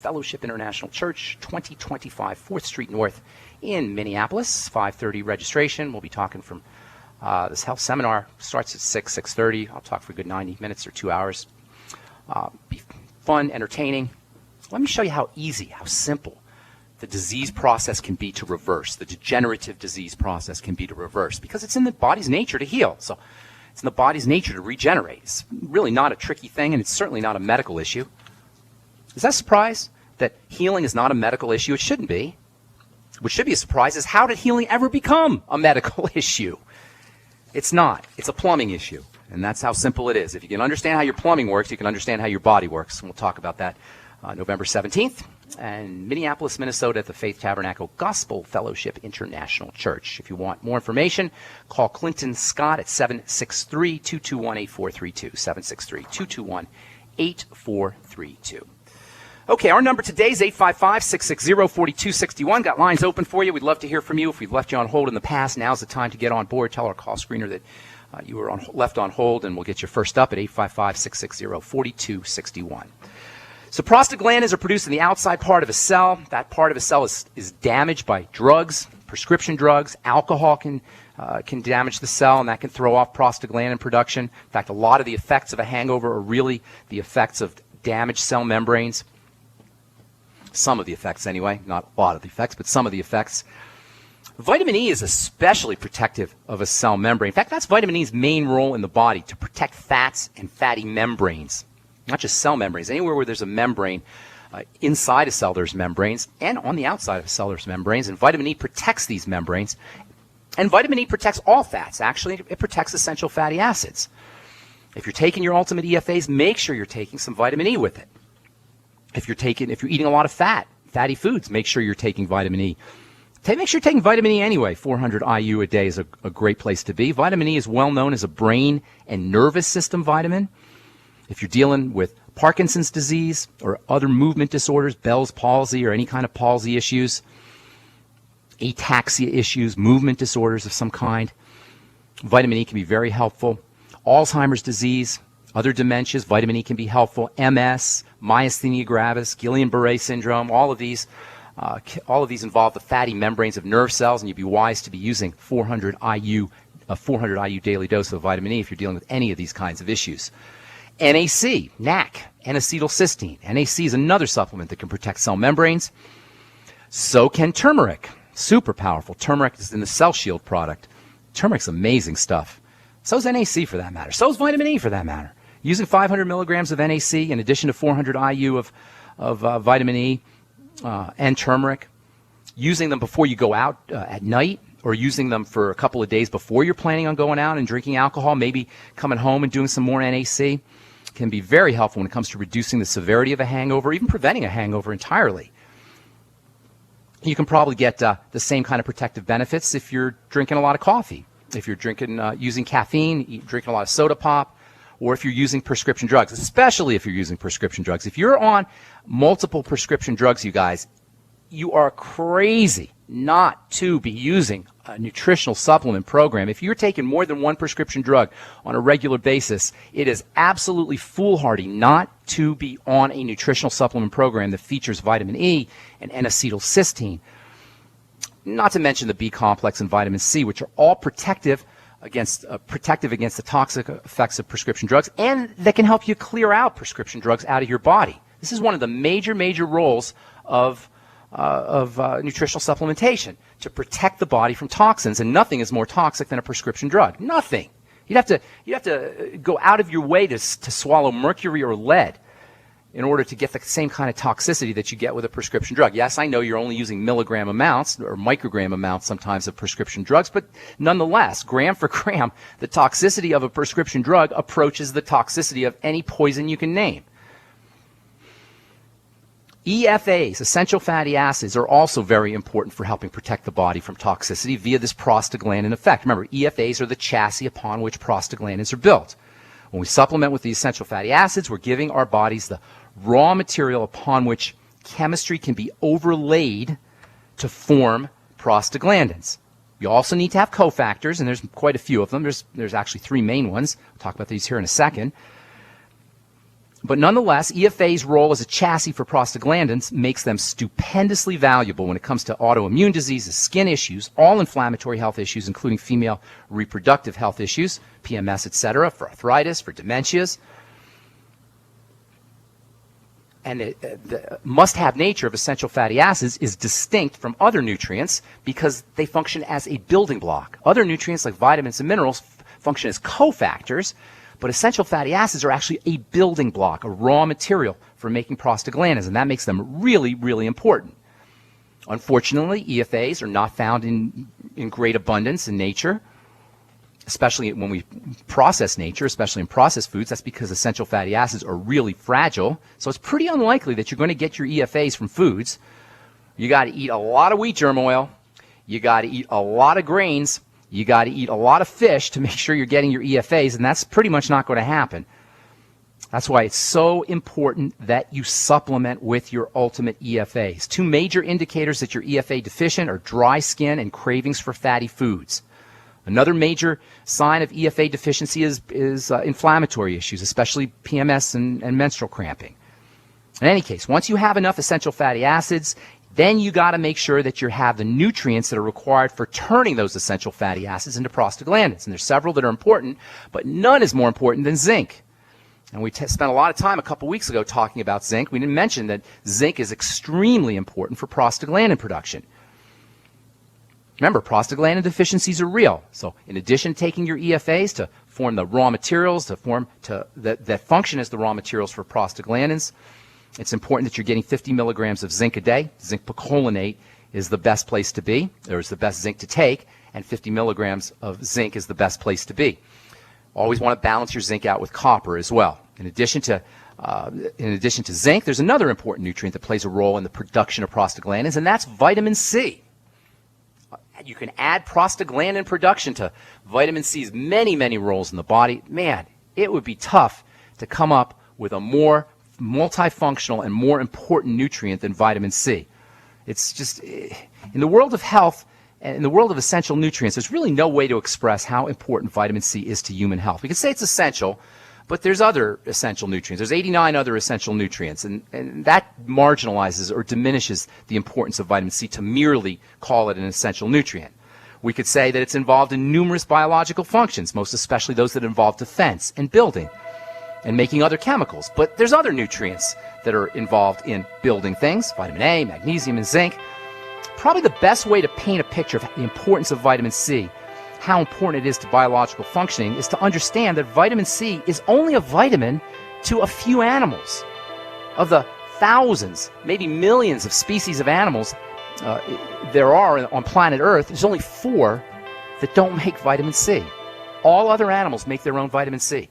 Fellowship International Church, 2025 4th Street North in Minneapolis. 5:30 registration. We'll be talking from this health seminar. Starts at 6:30. I'll talk for a good 90 minutes or 2 hours. Be fun, entertaining. Let me show you how easy, how simple the disease process can be to reverse. The degenerative disease process can be to reverse because it's in the body's nature to heal. So it's in the body's nature to regenerate. It's really not a tricky thing, and it's certainly not a medical issue. Is that a surprise that healing is not a medical issue? It shouldn't be. What should be a surprise is how did healing ever become a medical issue? It's not. It's a plumbing issue, and that's how simple it is. If you can understand how your plumbing works, you can understand how your body works, and we'll talk about that November 17th in Minneapolis, Minnesota at the Faith Tabernacle Gospel Fellowship International Church. If you want more information, call Clinton Scott at 763-221-8432, 763-221-8432. Okay, our number today is 855-660-4261. Got lines open for you. We'd love to hear from you. If we've left you on hold in the past, now's the time to get on board. Tell our call screener that you were left on hold, and we'll get you first up at 855-660-4261. So prostaglandins are produced in the outside part of a cell. That part of a cell is damaged by drugs, prescription drugs. Alcohol can damage the cell, and that can throw off prostaglandin production. In fact, a lot of the effects of a hangover are really the effects of damaged cell membranes. Some of the effects anyway, not a lot of the effects, but some of the effects. Vitamin E is especially protective of a cell membrane. In fact, that's vitamin E's main role in the body, to protect fats and fatty membranes. Not just cell membranes. Anywhere where there's a membrane, inside a cell there's membranes, and on the outside of a cell there's membranes, and vitamin E protects these membranes. And vitamin E protects all fats. Actually, it protects essential fatty acids. If you're taking your ultimate EFAs, make sure you're taking some vitamin E with it. If you're eating a lot of fatty foods, make sure you're taking vitamin E. Make sure you're taking vitamin E anyway. 400 IU a day is a great place to be. Vitamin E is well known as a brain and nervous system vitamin. If you're dealing with Parkinson's disease or other movement disorders, Bell's palsy or any kind of palsy issues, ataxia issues, movement disorders of some kind, vitamin E can be very helpful. Alzheimer's disease, other dementias, vitamin E can be helpful. MS, myasthenia gravis, Guillain-Barré syndrome, all of these involve the fatty membranes of nerve cells, and you'd be wise to be using 400 IU daily dose of vitamin E if you're dealing with any of these kinds of issues. NAC, N-acetylcysteine. NAC is another supplement that can protect cell membranes. So can turmeric. Super powerful. Turmeric is in the Cell Shield product. Turmeric's amazing stuff. So is NAC for that matter. So is vitamin E for that matter. Using 500 milligrams of NAC in addition to 400 IU of vitamin E and turmeric, using them before you go out at night, or using them for a couple of days before you're planning on going out and drinking alcohol, maybe coming home and doing some more NAC, can be very helpful when it comes to reducing the severity of a hangover, even preventing a hangover entirely. You can probably get the same kind of protective benefits if you're drinking a lot of coffee, if you're using caffeine, drinking a lot of soda pop, or if you're using prescription drugs, especially if you're using prescription drugs. If you're on multiple prescription drugs, you guys, you are crazy not to be using a nutritional supplement program. If you're taking more than one prescription drug on a regular basis, it is absolutely foolhardy not to be on a nutritional supplement program that features vitamin E and N-acetylcysteine. Not to mention the B complex and vitamin C, which are all protective against the toxic effects of prescription drugs, and that can help you clear out prescription drugs out of your body. This is one of the major roles of nutritional supplementation, to protect the body from toxins, and nothing is more toxic than a prescription drug. Nothing. You'd have to go out of your way to swallow mercury or lead in order to get the same kind of toxicity that you get with a prescription drug. Yes, I know you're only using milligram amounts or microgram amounts sometimes of prescription drugs, but nonetheless, gram for gram, the toxicity of a prescription drug approaches the toxicity of any poison you can name. EFAs, essential fatty acids, are also very important for helping protect the body from toxicity via this prostaglandin effect. Remember, EFAs are the chassis upon which prostaglandins are built. When we supplement with the essential fatty acids, we're giving our bodies the raw material upon which chemistry can be overlaid to form prostaglandins. You also need to have cofactors, and there's quite a few of them. There's actually three main ones. We'll talk about these here in a second. But nonetheless, EFA's role as a chassis for prostaglandins makes them stupendously valuable when it comes to autoimmune diseases, skin issues, all inflammatory health issues, including female reproductive health issues, PMS, etc., for arthritis, for dementias. And the must-have nature of essential fatty acids is distinct from other nutrients because they function as a building block. Other nutrients like vitamins and minerals function as cofactors, but essential fatty acids are actually a building block, a raw material for making prostaglandins, and that makes them really, really important. Unfortunately, EFAs are not found in great abundance in nature, especially when we process nature, especially in processed foods. That's because essential fatty acids are really fragile, so it's pretty unlikely that you're going to get your EFAs from foods. You got to eat a lot of wheat germ oil, you got to eat a lot of grains, you got to eat a lot of fish to make sure you're getting your EFAs, and that's pretty much not going to happen. That's why it's so important that you supplement with your ultimate EFAs. Two major indicators that you're EFA deficient are dry skin and cravings for fatty foods. Another major sign of EFA deficiency is inflammatory issues, especially PMS and menstrual cramping. In any case, once you have enough essential fatty acids, then you got to make sure that you have the nutrients that are required for turning those essential fatty acids into prostaglandins. And there's several that are important, but none is more important than zinc. And we spent a lot of time a couple weeks ago talking about zinc. We didn't mention that zinc is extremely important for prostaglandin production. Remember, prostaglandin deficiencies are real. So in addition to taking your EFAs to form the raw materials, that function as the raw materials for prostaglandins, it's important that you're getting 50 milligrams of zinc a day. Zinc picolinate is the best place to be, or is the best zinc to take, and 50 milligrams of zinc is the best place to be. Always want to balance your zinc out with copper as well. In addition to zinc, there's another important nutrient that plays a role in the production of prostaglandins, and that's vitamin C. You can add prostaglandin production to vitamin C's many, many roles in the body. Man, it would be tough to come up with a more multifunctional and more important nutrient than vitamin C. It's just, in the world of health and in the world of essential nutrients, there's really no way to express how important vitamin C is to human health. We can say it's essential, but there's other essential nutrients. There's 89 other essential nutrients, and that marginalizes or diminishes the importance of vitamin C to merely call it an essential nutrient. We could say that it's involved in numerous biological functions, most especially those that involve defense and building and making other chemicals. But there's other nutrients that are involved in building things, vitamin A, magnesium, and zinc. Probably the best way to paint a picture of the importance of vitamin C, how important it is to biological functioning, is to understand that vitamin C is only a vitamin to a few animals. Of the thousands, maybe millions of species of animals there are on planet Earth, there's only 4 that don't make vitamin C. All other animals make their own vitamin C.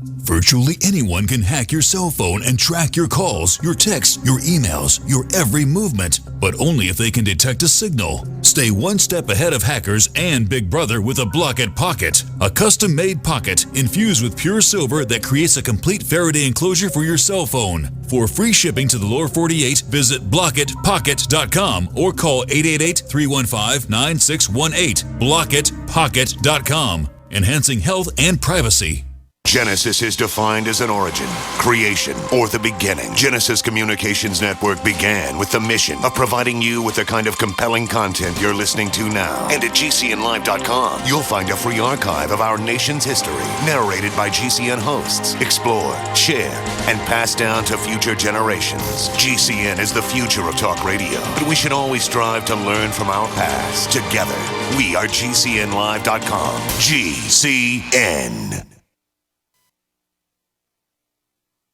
Virtually anyone can hack your cell phone and track your calls, your texts, your emails, your every movement, but only if they can detect a signal. Stay one step ahead of hackers and Big Brother with a Block-It Pocket, a custom-made pocket infused with pure silver that creates a complete Faraday enclosure for your cell phone. For free shipping to the lower 48, visit blockitpocket.com or call 888-315-9618. blockitpocket.com, enhancing health and privacy. Genesis is defined as an origin, creation, or the beginning. Genesis Communications Network began with the mission of providing you with the kind of compelling content you're listening to now. And at GCNlive.com, you'll find a free archive of our nation's history, narrated by GCN hosts, explored, shared, and passed down to future generations. GCN is the future of talk radio, but we should always strive to learn from our past. Together, we are GCNlive.com. GCN.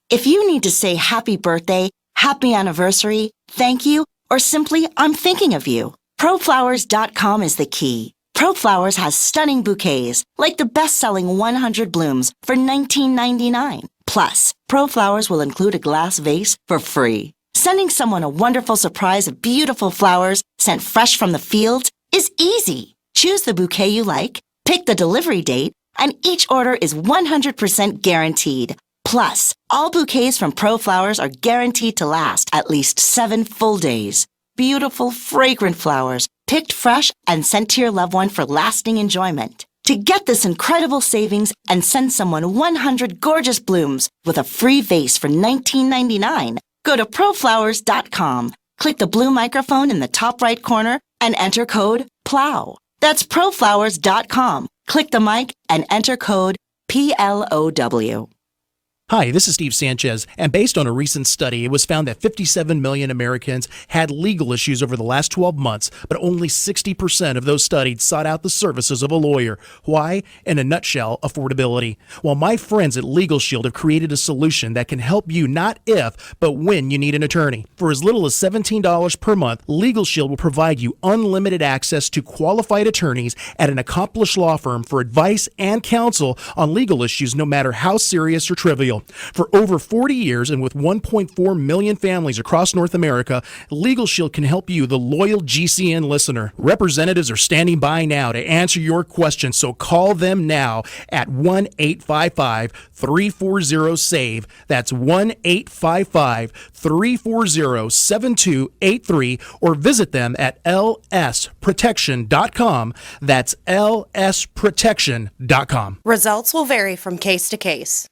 If you need to say happy birthday, happy anniversary, thank you, or simply I'm thinking of you, ProFlowers.com is the key. ProFlowers has stunning bouquets, like the best-selling 100 blooms for $19.99. Plus, ProFlowers will include a glass vase for free. Sending someone a wonderful surprise of beautiful flowers sent fresh from the fields is easy. Choose the bouquet you like, pick the delivery date, and each order is 100% guaranteed. Plus, all bouquets from ProFlowers are guaranteed to last at least 7 full days. Beautiful, fragrant flowers, picked fresh and sent to your loved one for lasting enjoyment. To get this incredible savings and send someone 100 gorgeous blooms with a free vase for $19.99, go to proflowers.com. Click the blue microphone in the top right corner and enter code PLOW. That's proflowers.com. Click the mic and enter code PLOW. Hi, this is Steve Sanchez, and based on a recent study, it was found that 57 million Americans had legal issues over the last 12 months, but only 60% of those studied sought out the services of a lawyer. Why? In a nutshell, affordability. Well, my friends at Legal Shield have created a solution that can help you not if, but when you need an attorney. For as little as $17 per month, Legal Shield will provide you unlimited access to qualified attorneys at an accomplished law firm for advice and counsel on legal issues, no matter how serious or trivial. For over 40 years and with 1.4 million families across North America, Legal Shield can help you, the loyal GCN listener. Representatives are standing by now to answer your questions, so call them now at 1-855-340-SAVE. That's 1-855-340-7283, or visit them at lsprotection.com. That's lsprotection.com. Results will vary from case to case.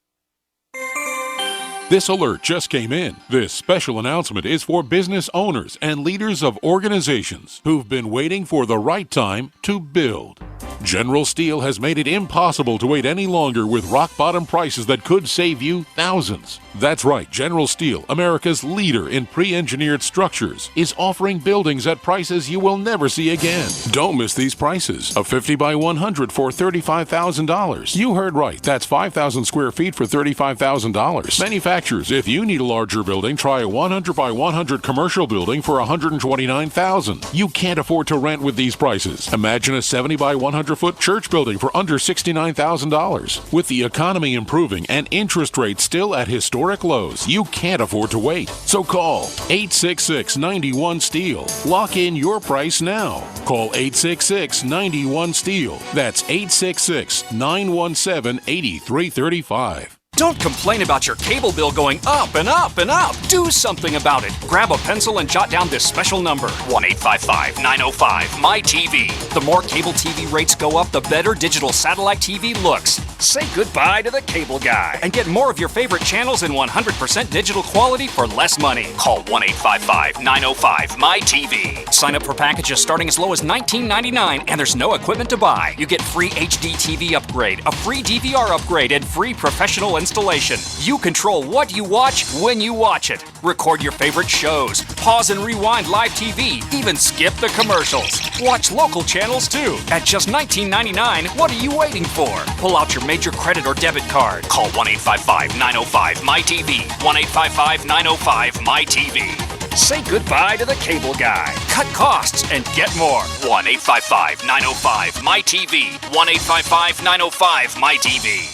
This alert just came in. This special announcement is for business owners and leaders of organizations who've been waiting for the right time to build. General Steel has made it impossible to wait any longer with rock-bottom prices that could save you thousands. That's right, General Steel, America's leader in pre-engineered structures, is offering buildings at prices you will never see again. Don't miss these prices. A 50 by 100 for $35,000. You heard right, that's 5,000 square feet for $35,000. Manufacturers, if you need a larger building, try a 100 by 100 commercial building for $129,000. You can't afford to rent with these prices. Imagine a 70 by 100-foot church building for under $69,000. With the economy improving and interest rates still at historic lows, you can't afford to wait. So call 866-91-STEEL. Lock in your price now. Call 866-91-STEEL. That's 866-917-8335. Don't complain about your cable bill going up and up and up. Do something about it. Grab a pencil and jot down this special number, 1-855-905-MY-TV. The more cable TV rates go up, the better digital satellite TV looks. Say goodbye to the cable guy and get more of your favorite channels in 100% digital quality for less money. Call 1-855-905-MY-TV. Sign up for packages starting as low as $19.99, and there's no equipment to buy. You get free HD TV upgrade, a free DVR upgrade, and free professional installation. You control what you watch when you watch it. Record your favorite shows, pause and rewind live TV, even skip the commercials. Watch local channels too. At just $19.99, what are you waiting for? Pull out your major credit or debit card. Call 1-855-905-MY-TV. 1-855-905-MY-TV. Say goodbye to the cable guy. Cut costs and get more. 1-855-905-MY-TV. 1-855-905-MY-TV.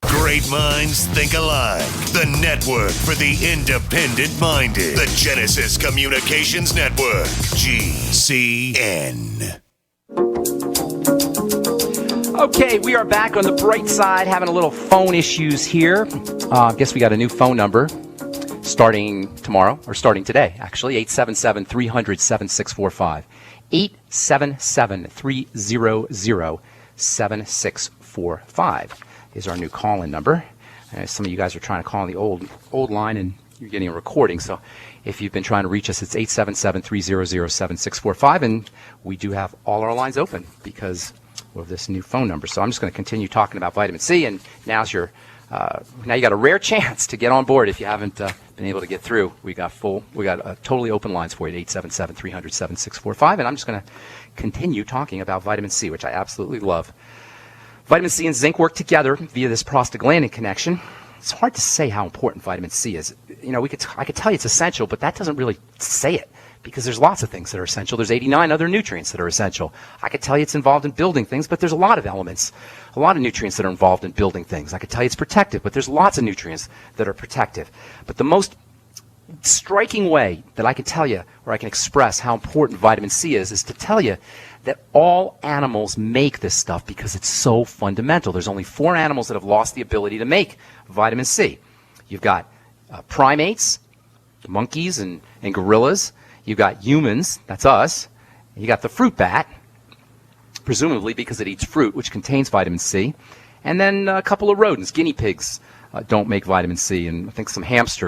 Great minds think alike. The network for the independent-minded. The Genesis Communications Network. GCN. Okay, we are back on the bright side, having a little phone issues here. I guess we got a new phone number starting tomorrow, or starting today, actually, 877-300-7645. 877-300-7645 is our new call-in number. Some of you guys are trying to call on the old line, and you're getting a recording, so if you've been trying to reach us, it's 877-300-7645, and we do have all our lines open because of this new phone number. So I'm just going to continue talking about vitamin C, and now you got a rare chance to get on board if you haven't been able to get through. We got totally open lines for you at 877-300-7645, and I'm just going to continue talking about vitamin C, which I absolutely love. Vitamin C and zinc work together via this prostaglandin connection. It's hard to say how important vitamin C is. You know, I could tell you it's essential, but that doesn't really say it, because there's lots of things that are essential. There's 89 other nutrients that are essential. I could tell you it's involved in building things, but there's a lot of elements, a lot of nutrients that are involved in building things. I could tell you it's protective, but there's lots of nutrients that are protective. But the most striking way that I can tell you, or I can express how important vitamin C is to tell you that all animals make this stuff because it's so fundamental. There's only 4 animals that have lost the ability to make vitamin C. You've got primates, monkeys and gorillas. You've got humans, that's us, You got the fruit bat, presumably because it eats fruit, which contains vitamin C. And then a couple of rodents, guinea pigs, don't make vitamin C, and I think some hamsters